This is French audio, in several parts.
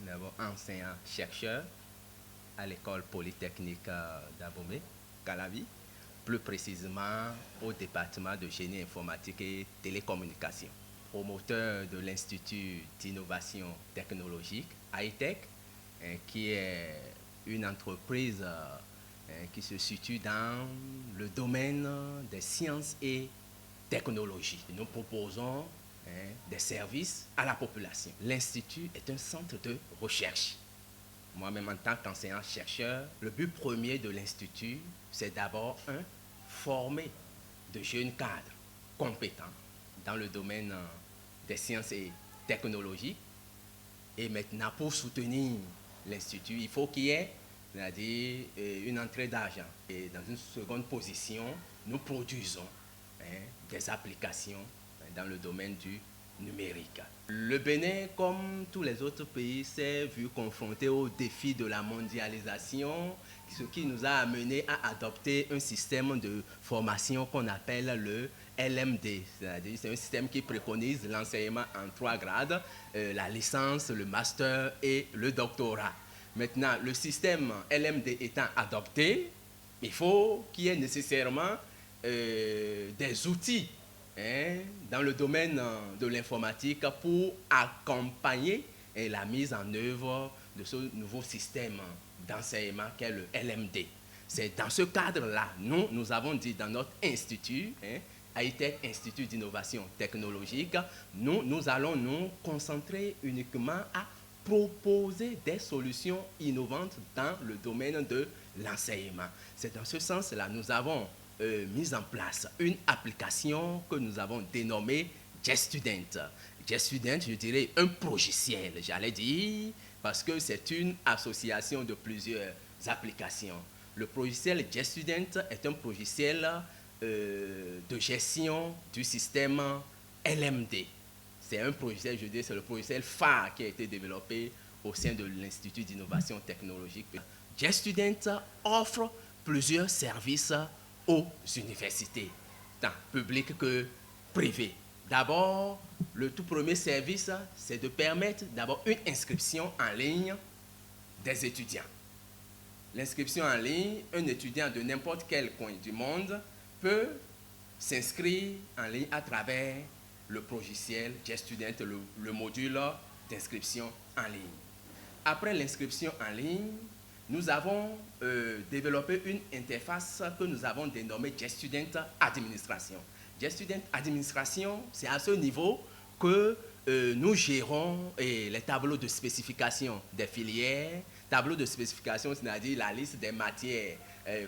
Nous avons enseignant-chercheur à l'école polytechnique d'Abomey, Calavi, plus précisément au département de génie informatique et télécommunications. Promoteur de l'Institut d'innovation technologique, ITech, qui est une entreprise qui se situe dans le domaine des sciences et technologies. Nous proposons des services à la population. L'Institut est un centre de recherche. Moi-même, en tant qu'enseignant-chercheur, le but premier de l'Institut, c'est d'abord, former de jeunes cadres compétents dans le domaine des sciences et technologies. Et maintenant, pour soutenir l'Institut, il faut qu'il y ait, c'est-à-dire une entrée d'argent. Et dans une seconde position, nous produisons des applications dans le domaine du numérique. Le Bénin, comme tous les autres pays, s'est vu confronté au défi de la mondialisation, ce qui nous a amené à adopter un système de formation qu'on appelle le LMD. C'est-à-dire c'est un système qui préconise l'enseignement en 3 grades, la licence, le master et le doctorat. Maintenant, le système LMD étant adopté, il faut qu'il y ait nécessairement des outils dans le domaine de l'informatique pour accompagner la mise en œuvre de ce nouveau système d'enseignement qu'est le LMD. C'est dans ce cadre-là, nous avons dit dans notre institut, ITech, Institut d'innovation technologique, nous allons nous concentrer uniquement à proposer des solutions innovantes dans le domaine de l'enseignement. C'est dans ce sens-là, nous avons mis en place une application que nous avons dénommée JetStudent. JetStudent, je dirais un progiciel, j'allais dire, parce que c'est une association de plusieurs applications. Le progiciel JetStudent est un progiciel de gestion du système LMD. C'est un progiciel, je dis, c'est le progiciel phare qui a été développé au sein de l'Institut d'innovation technologique. JetStudent offre plusieurs services aux universités, tant publiques que privées. D'abord, le tout premier service, c'est de permettre d'abord une inscription en ligne des étudiants. L'inscription en ligne, un étudiant de n'importe quel coin du monde peut s'inscrire en ligne à travers le logiciel JetStudent, le module d'inscription en ligne. Après l'inscription en ligne, nous avons développé une interface que nous avons dénommée JetStudent Administration. JetStudent Administration, c'est à ce niveau que nous gérons les tableaux de spécification des filières, tableaux de spécification, c'est-à-dire la liste des matières,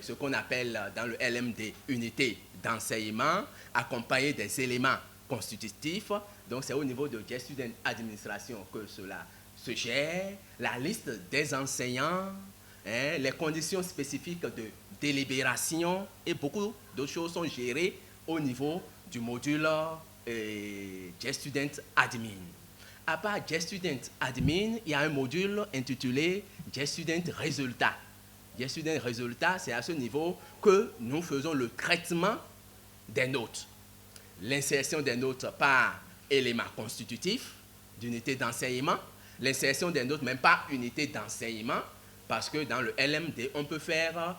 ce qu'on appelle dans le LMD unités d'enseignement, accompagné des éléments constitutifs. Donc c'est au niveau de JetStudent Administration que cela se gère, la liste des enseignants, les conditions spécifiques de délibération et beaucoup d'autres choses sont gérées au niveau du module JetStudent Admin. À part JetStudent Admin, il y a un module intitulé JetStudent Résultat. JetStudent Résultat, c'est à ce niveau que nous faisons le traitement des notes. L'insertion des notes par élément constitutif d'unité d'enseignement, l'insertion des notes même par unité d'enseignement, parce que dans le LMD, on peut faire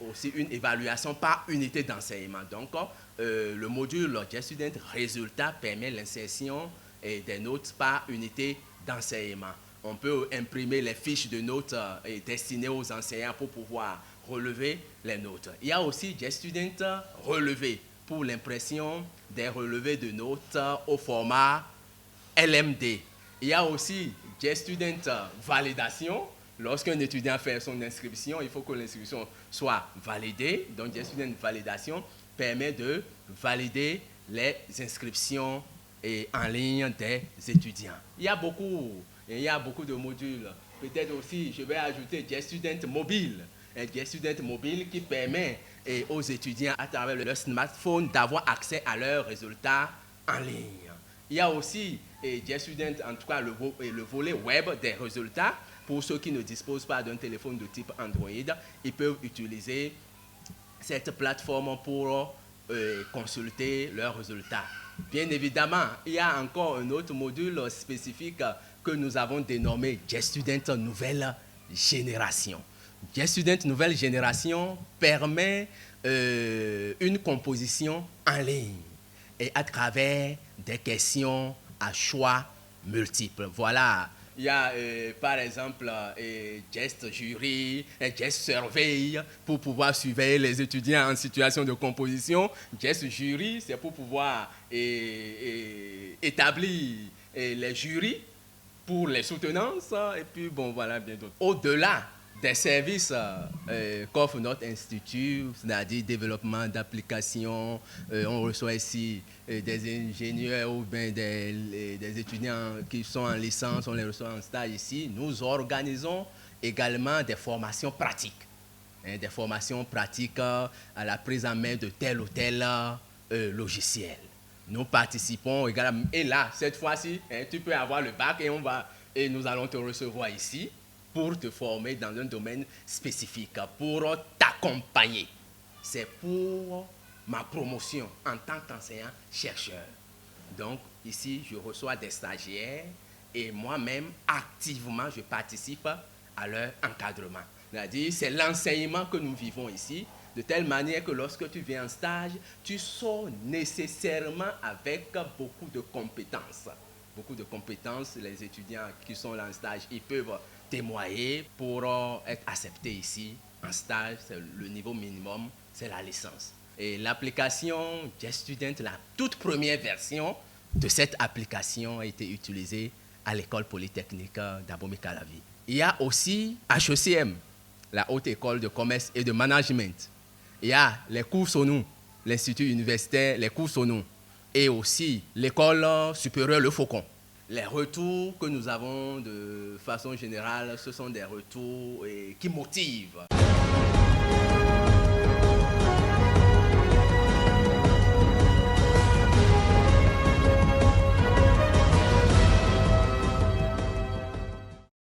aussi une évaluation par unité d'enseignement. Donc, le module JetStudent Résultat permet l'insertion des notes par unité d'enseignement. On peut imprimer les fiches de notes destinées aux enseignants pour pouvoir relever les notes. Il y a aussi JetStudent Relevé pour l'impression des relevés de notes au format LMD. Il y a aussi JetStudent Validation. Lorsqu'un étudiant fait son inscription, il faut que l'inscription soit validée. Donc, JetStudent Validation permet de valider les inscriptions en ligne des étudiants. Il y a beaucoup de modules. Peut-être aussi, je vais ajouter JetStudent Mobile. JetStudent Mobile qui permet aux étudiants à travers leur smartphone d'avoir accès à leurs résultats en ligne. Il y a aussi JetStudent, en tout cas le volet web des résultats. Pour ceux qui ne disposent pas d'un téléphone de type Android, ils peuvent utiliser cette plateforme pour consulter leurs résultats. Bien évidemment, il y a encore un autre module spécifique que nous avons dénommé JStudent Nouvelle Génération. JStudent Nouvelle Génération permet une composition en ligne et à travers des questions à choix multiples. Voilà, il y a par exemple Jest Jury, Jest Survey pour pouvoir surveiller les étudiants en situation de composition. Jest Jury, c'est pour pouvoir établir les jurys pour les soutenances et puis bon voilà bien d'autres. Au-delà des services qu'offre notre institut, c'est-à-dire développement d'applications, on reçoit ici des ingénieurs ou bien des étudiants qui sont en licence, on les reçoit en stage ici. Nous organisons également des formations pratiques, des formations pratiques à la prise en main de tel ou tel logiciel. Nous participons également, et là, cette fois-ci, tu peux avoir le bac et nous allons te recevoir ici pour te former dans un domaine spécifique, pour t'accompagner. C'est pour ma promotion en tant qu'enseignant-chercheur. Donc, ici, je reçois des stagiaires et moi-même, activement, je participe à leur encadrement. C'est-à-dire, c'est l'enseignement que nous vivons ici, de telle manière que lorsque tu viens en stage, tu sors nécessairement avec beaucoup de compétences. Beaucoup de compétences, les étudiants qui sont là en stage, ils peuvent témoigner pour être acceptés ici en stage. Le niveau minimum, c'est la licence. Et l'application JStudent, la toute première version de cette application a été utilisée à l'école polytechnique d'Abomey-Calavi. Il y a aussi HECM, la Haute École de Commerce et de Management. Il y a les cours Sonou, l'Institut universitaire, les cours Sonou, et aussi l'école supérieure Le Faucon. Les retours que nous avons de façon générale, ce sont des retours qui motivent.